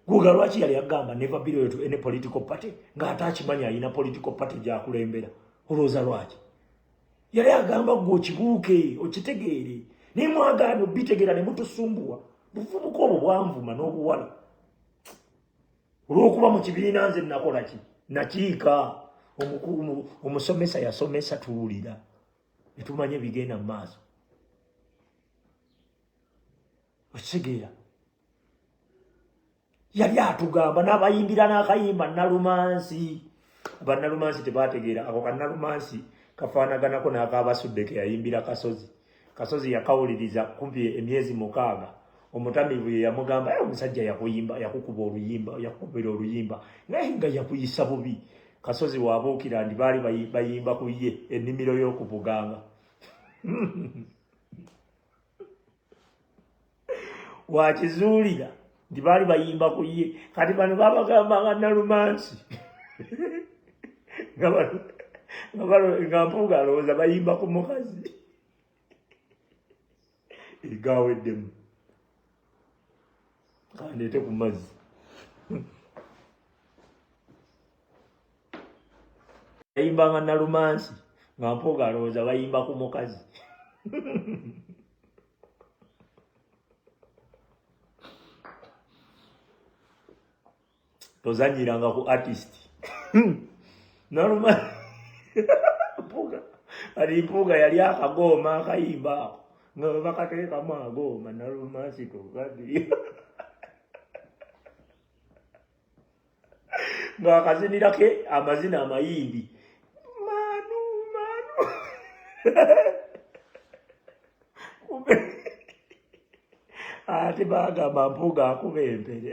guga lwaki yali agamba never be loyal to any political party ng'ate akimanya alina political party gyakulembera olowooza lwaki yali agamba gwe okibuuke okitegeere naye mwagaana obitegeera ne mutusumbuwa buvubuka obwo bwanvuma n'obuwala olw'okuba mu kibiina nze nakola ki nakiika omusomesa yasomesa tuwulira ne tumanye bigenda mu maaso okitegeera yali atugamba n'abayimbira n'akayimba Nalumansi abannalumansi tebategeera ako kannalumansi kafaanaganako n'akaabasudde ke yayimbira Kasozi yakawuliriza kumpi emyezi 6 omutamivu ye yamugamba omusajja yakukuba oluyimba yakukubira oluyimba naye nga yakuyisa bubi Kasozi waabuukira ndi baali bayimba ku ye ennimiro y'okuvuganga wakizuulira ndi baali bayimba ku ye kati bano babagambanga Nalumansi nga mpuuga alowooza bayimba ku mukazi egaweddemu kandeete ku mazzi bayimbanga Nalumansi nga mpuuga alowooza bayimba ku mukazi tozanyiranga ku artist Nalumansi mpuuga yali akagooma akayimba ako nga bakateekamu agooma Nalumansi kokadi ng'akazinirake amazina amayimbi manu ate bagamba mpuuga akuba empere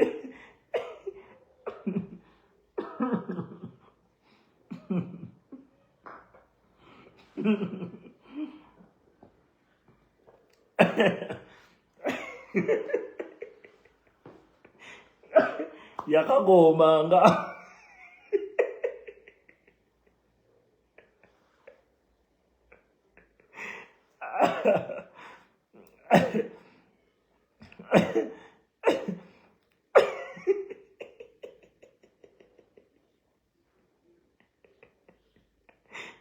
yakagomanga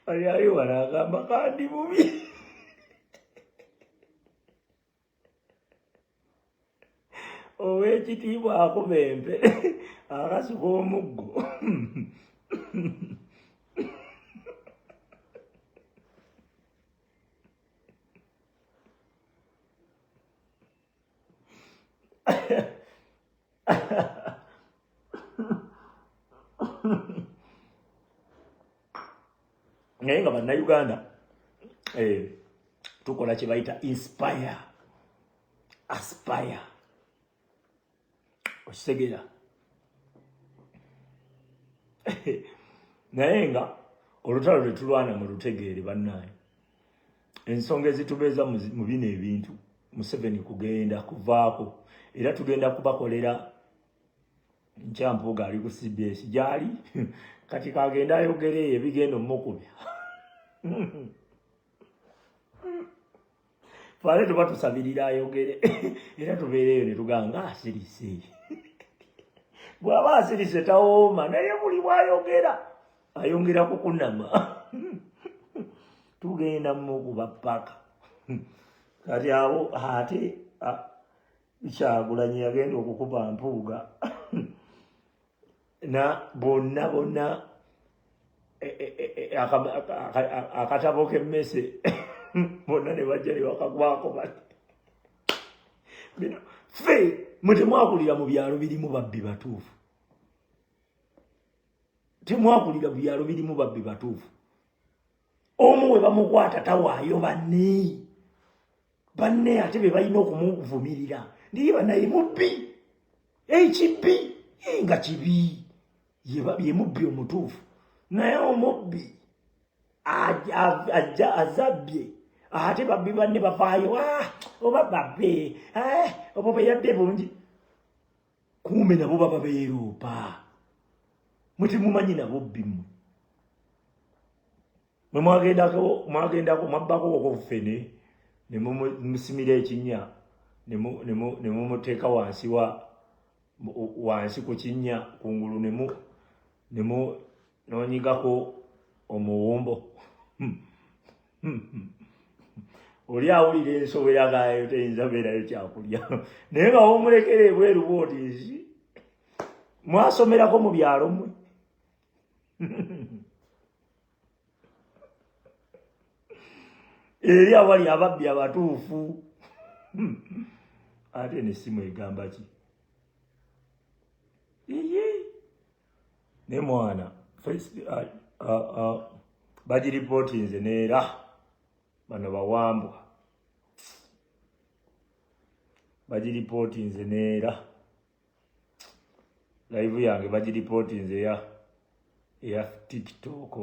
ali wala agamba kandi bubi ow'ekitiibwa akubempe akasuka omuggo naye nga bannayuganda tukola kye bayita inspire aspire okitegeera naye nga olutalo lwe tulwana mu lutegeere bannaye ensonga ezitubeeza mu bino ebintu Museveni kugenda kuvaako era tugenda kubakolera nkyampuga ali ku CBS gyali kati kagenda ayogere ebigenda omukubya fale tuba tusabirira ayogere era tubeereyo ne tuganga asirise bw'aba asirise tawooma naye buli bw'ayogera ayongera kukunama tugenda mukuba paka kati abo ate Kyagulanyi yagenda okukuba mpuuga na bonna akatabo k'emmese bonna ne bajja ne bakagwako bati bino ffe mwe temwakulira mu byalo birimu babbi batuufu temwakulira mu byalo birimu babbi batuufu omu we bamukwata tawaayo banne ate be balina okumuvumirira ndiye banaye mubbi ekibi nga kibi ye mubbi omutuufu naye omubbi ajja azabbye ate babbi banne bavaayo oba babbe obo beyadde bungi kumbe nabo baba beeroopa mutimumanyi nabo bbimu mwe mwagendako mwabbako okofene ne musimira ekinnya ne mumuteeka wansi ku kinnya kungulu ne nonyigako omuwumbo oli awulira ensobera gayo teyinza beerayo kyakulya naye nga womulekera ebweru bwoti mwasomerako mu byalo mmwe eri awali ababbi abatuufu ate nesimu egamba ki ne mwana bagiripotinze neera bano bawambwa bagiripotinze neera live yange bagiripotinze eya TikTok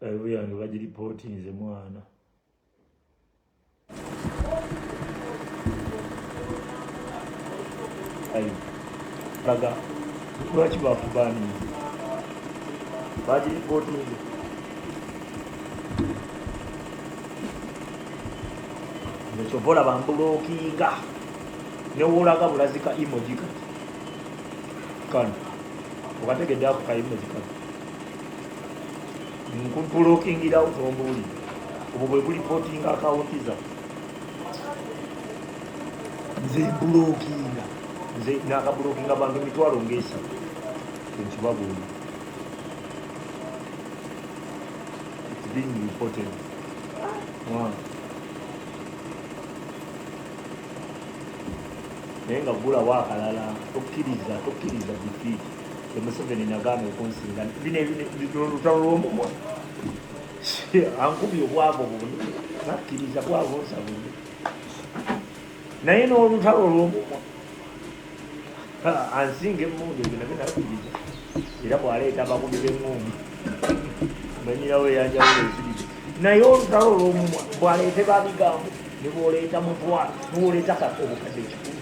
live yange bagiripotinze mwana laga lwaki bakubani bagiripotinze nekyobola bambulokinga newolaga bulazika emoji kati kano okategedde ako ka emoji kati nkumpulokingirawo tombuli obwo bwe bulipotinga akawunti za nze mbulokinga nze nakabulokinga bantu emitwalo ng'esa enkibabuuli it's being reported naye nga gulawo akalala tokkiriza defeat Museveni nagambye okunsinga bino olutalo lw'omumwa ankubye obwavu buno nakkiriza bwavunsa buno naye n'olutalo lw'omumwa ansinga emmundu ebyo nabyo nakkiriza era bw'aleeta abakubi b'eŋŋumbi manyirawo eyanjawulo ezirize naye olutalo lw'omumwa bw'aleete babigambo ne bw'oleeta mutwalo niwoleeta obukadde ekikulu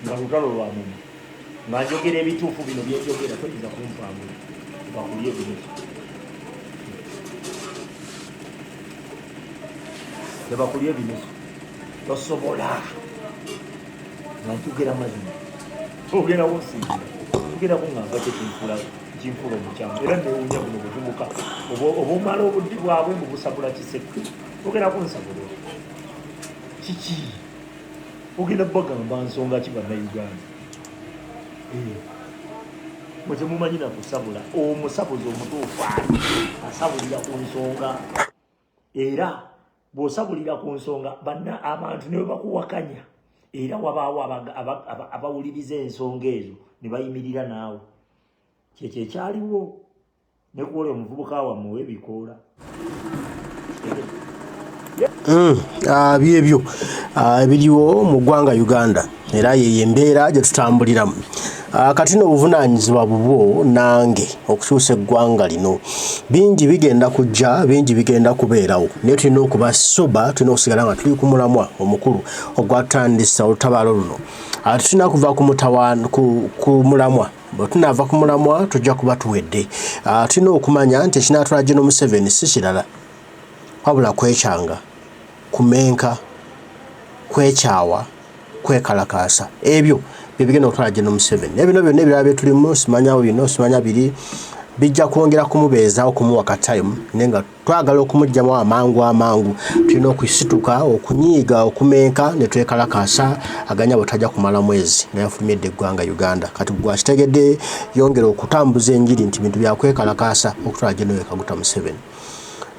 nga lutalo lwa mumwa nga njogera ebituufu bino byenjogera toyinza kumpambula bakulye ebinusu tebakulye ebinusu tosobola nga njogera mazima ogenda kunsingira ogenda kuŋŋamba kyekinkula ekinfuula omukyamu era newuunya buno buvubuka obumala obudde bwabwe mubusabula kisekku ogenda kunsabula kiki ogenda bagamba nsonga ki bannayuganda mwe temumanyi na kusabula omusabuzi omutuufu ani asabulira ku nsonga era bw'osabulira ku nsonga abantu ne bakuwakanya era wabaawo abawuliriza ensonga ezo ne bayimirira naawe kyekyo ekyaliwo ne kuwola omuvubuka wammwe w'ebikoola byebyo ebiriwo mu ggwanga Uganda era yeyo embeera gye tutambuliramu kati n'obuvunaanyizibwa bubwo nange okukyusa eggwanga lino bingi bigenda kujja bingi bigenda kubeerawo naye tulina okuba soba tulina okusigala nga tuli ku mulamwa omukulu ogwatandisa olutabaalo luno tulina kuva ku mulamwa bwe tunaava ku mulamwa tujja kuba tuwedde tulina okumanya nti ekinaatwala General Museveni si kirala wabula kwekyanga kumenka kwekyawa kwekalakaasa ebyo bigenda okutwala General Museveni ebino byonna ebirala bye tulimu simanyawo bino simanya biri bijja kwongera kumubeezaawo kumuwa katayimu naye nga twagala okumugyamu amangu tulina okwisituka okunyiiga okumenka ne twekalakaasa aganya butajja kumala mwezi nga yafulumidde eggwanga Uganda kati gwakitegedde yongera okutambuza enjiri nti bintu byakwekalakaasa okutwala General Kaguta Museveni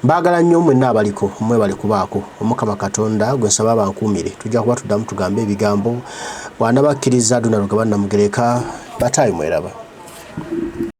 mbagala nnyo mwenna abaliko mwebale kubaako Omukama Katonda gwe nsaba abankuumire tujja kuba tuddamu tugambe ebigambo bw'anabakkiriza Donald Gabana Mugereka batayi mweraba